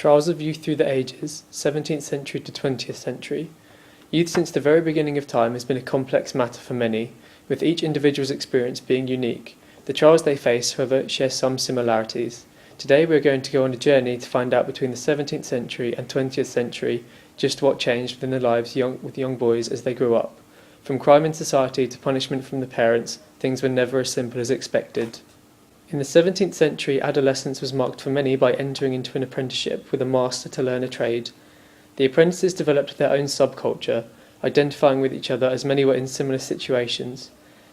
Trials of youth through the ages, 17th century to 20th century. Youth since the very beginning of time has been a complex matter for many, with each individual's experience being unique. The trials they face, however, share some similarities. Today we are going to go on a journey to find out between the 17th century and 20th century just what changed within the lives with young boys as they grew up. From crime in society to punishment from the parents, things were never as simple as expected. In the 17th century, adolescence was marked for many by entering into an apprenticeship with a master to learn a trade. The apprentices developed their own subculture, identifying with each other as many were in similar situations.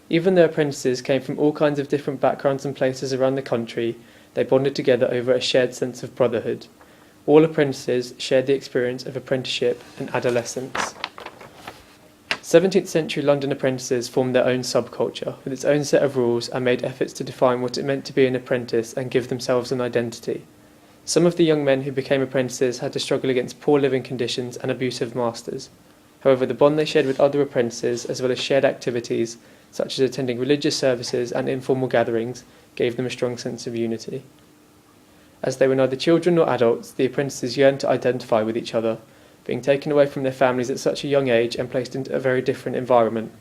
Even though apprentices came from all kinds of different backgrounds and places around the country, they bonded together over a shared sense of brotherhood. All apprentices shared the experience of apprenticeship and adolescence. 17th century London apprentices formed their own subculture, with its own set of rules, and made efforts to define what it meant to be an apprentice and give themselves an identity. Some of the young men who became apprentices had to struggle against poor living conditions and abusive masters. However, the bond they shared with other apprentices, as well as shared activities, such as attending religious services and informal gatherings, gave them a strong sense of unity. As they were neither children nor adults, the apprentices yearned to identify with each other, being taken away from their families at such a young age and placed into a very different environment,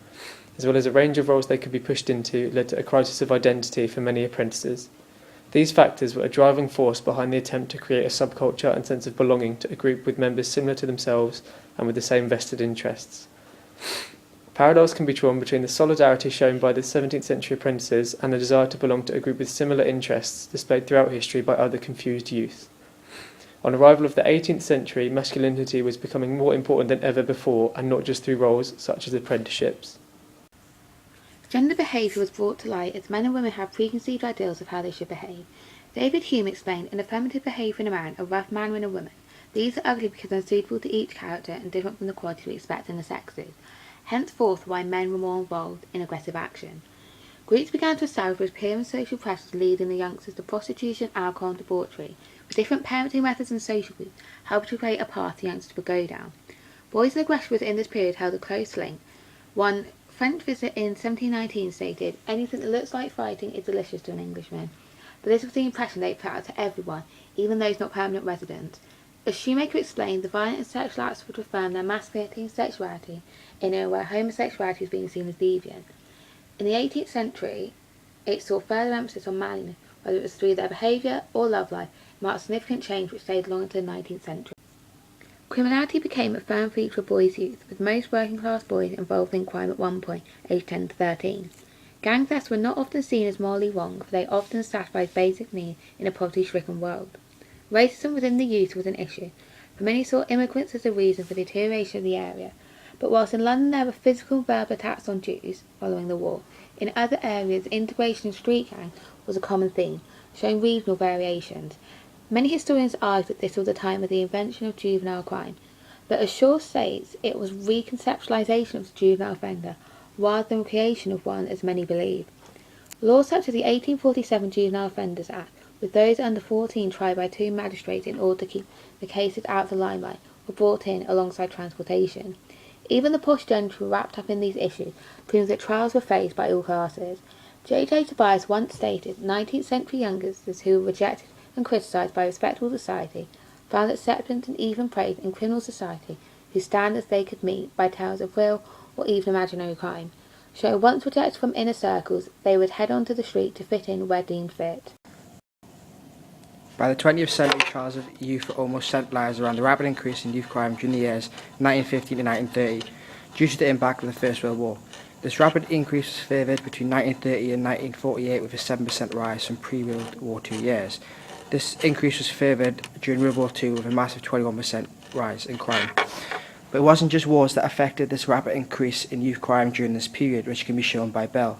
as well as a range of roles they could be pushed into, led to a crisis of identity for many apprentices. These factors were a driving force behind the attempt to create a subculture and sense of belonging to a group with members similar to themselves and with the same vested interests. Parallels can be drawn between the solidarity shown by the 17th century apprentices and the desire to belong to a group with similar interests displayed throughout history by other confused youth. On arrival of the 18th century, masculinity was becoming more important than ever before, and not just through roles such as apprenticeships. Gender behaviour was brought to light as men and women have preconceived ideals of how they should behave. David Hume explained, an affirmative behaviour in a man, a rough manner in a woman. These are ugly because unsuitable to each character and different from the qualities we expect in the sexes. Henceforth why men were more involved in aggressive action. Groups began to establish with peer and social pressures leading the youngsters to prostitution, alcohol and debauchery, with different parenting methods and social groups helped to create a path the youngsters would go down. Boys and aggression was in this period held a close link. One French visitor in 1719 stated, anything that looks like fighting is delicious to an Englishman. But this was the impression they put out to everyone, even those not permanent residents. As Shoemaker explained, the violent and sexual acts would affirm their masculinity and sexuality in an era where homosexuality was being seen as deviant. In the 18th century, it saw further emphasis on manliness, whether it was through their behaviour or love life, marked a significant change which stayed long into the 19th century. Criminality became a firm feature of boys' youth, with most working-class boys involved in crime at one point, aged 10 to 13. Gang thefts were not often seen as morally wrong, for they often satisfied basic needs in a poverty-stricken world. Racism within the youth was an issue, for many saw immigrants as a reason for the deterioration of the area. But whilst in London there were physical and verbal attacks on Jews following the war, in other areas integration of street gangs was a common theme, showing regional variations. Many historians argue that this was the time of the invention of juvenile crime, but as Shaw states, it was reconceptualization of the juvenile offender, rather than creation of one as many believe. Laws such as the 1847 Juvenile Offenders Act, with those under 14 tried by two magistrates in order to keep the cases out of the limelight, were brought in alongside transportation. Even the posh gentry were wrapped up in these issues, proving that trials were faced by all classes. J.J. Tobias once stated, 19th century youngsters who were rejected and criticised by respectable society found acceptance and even praise in criminal society, whose standards they could meet by tales of real or even imaginary crime. So once rejected from inner circles, they would head onto the street to fit in where deemed fit. By the 20th century, trials of youth were almost centralised around the rapid increase in youth crime during the years 1915 to 1930, due to the impact of the First World War. This rapid increase was favoured between 1930 and 1948 with a 7% rise from pre-World War II years. This increase was favoured during World War II with a massive 21% rise in crime. But it wasn't just wars that affected this rapid increase in youth crime during this period, which can be shown by Bell.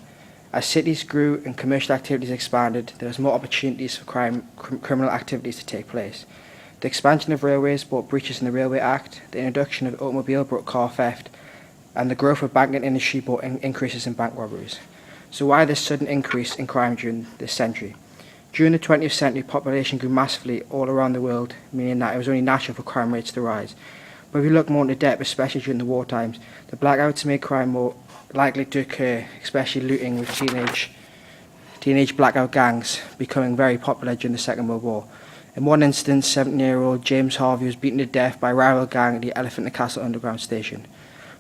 As cities grew and commercial activities expanded, there was more opportunities for criminal activities to take place. The expansion of railways brought breaches in the Railway Act, the introduction of the automobile brought car theft, and the growth of banking industry brought increases in bank robberies. So why this sudden increase in crime during this century? During the 20th century, population grew massively all around the world, meaning that it was only natural for crime rates to rise. But if we look more into depth, especially during the war times, the blackouts made crime more likely to occur, especially looting, with teenage blackout gangs becoming very popular during the Second World War. In one instance, 17-year-old James Harvey was beaten to death by a rival gang at the Elephant and Castle Underground Station.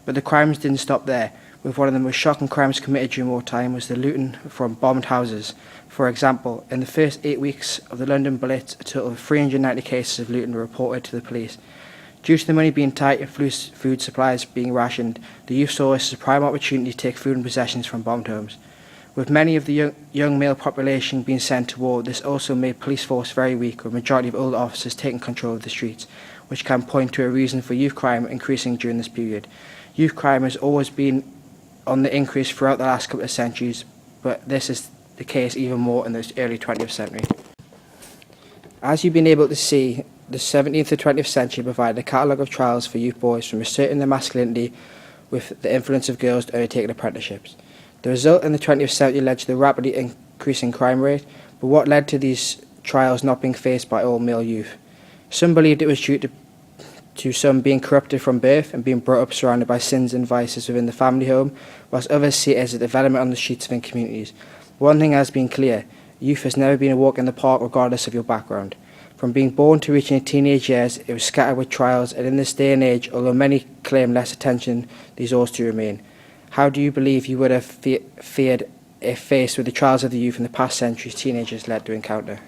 But the crimes didn't stop there, with one of the most shocking crimes committed during wartime was the looting from bombed houses. For example, in the first 8 weeks of the London Blitz, a total of 390 cases of looting were reported to the police. Due to the money being tight and food supplies being rationed, the youth saw this as a prime opportunity to take food and possessions from bombed homes. With many of the young male population being sent to war, this also made police force very weak, with a majority of older officers taking control of the streets, which can point to a reason for youth crime increasing during this period. Youth crime has always been on the increase throughout the last couple of centuries, but this is the case even more in the early 20th century. As you've been able to see, the 17th to 20th century provided a catalogue of trials for youth boys from asserting their masculinity with the influence of girls to undertaking apprenticeships. The result in the 20th century led to the rapidly increasing crime rate, but what led to these trials not being faced by all male youth? Some believed it was due to some being corrupted from birth and being brought up surrounded by sins and vices within the family home, whilst others see it as a development on the streets within communities. One thing has been clear: youth has never been a walk in the park regardless of your background. From being born to reaching teenage years, it was scattered with trials, and in this day and age, although many claim less attention, these also do remain. How do you believe you would have fared if faced with the trials of the youth in the past centuries teenagers led to encounter?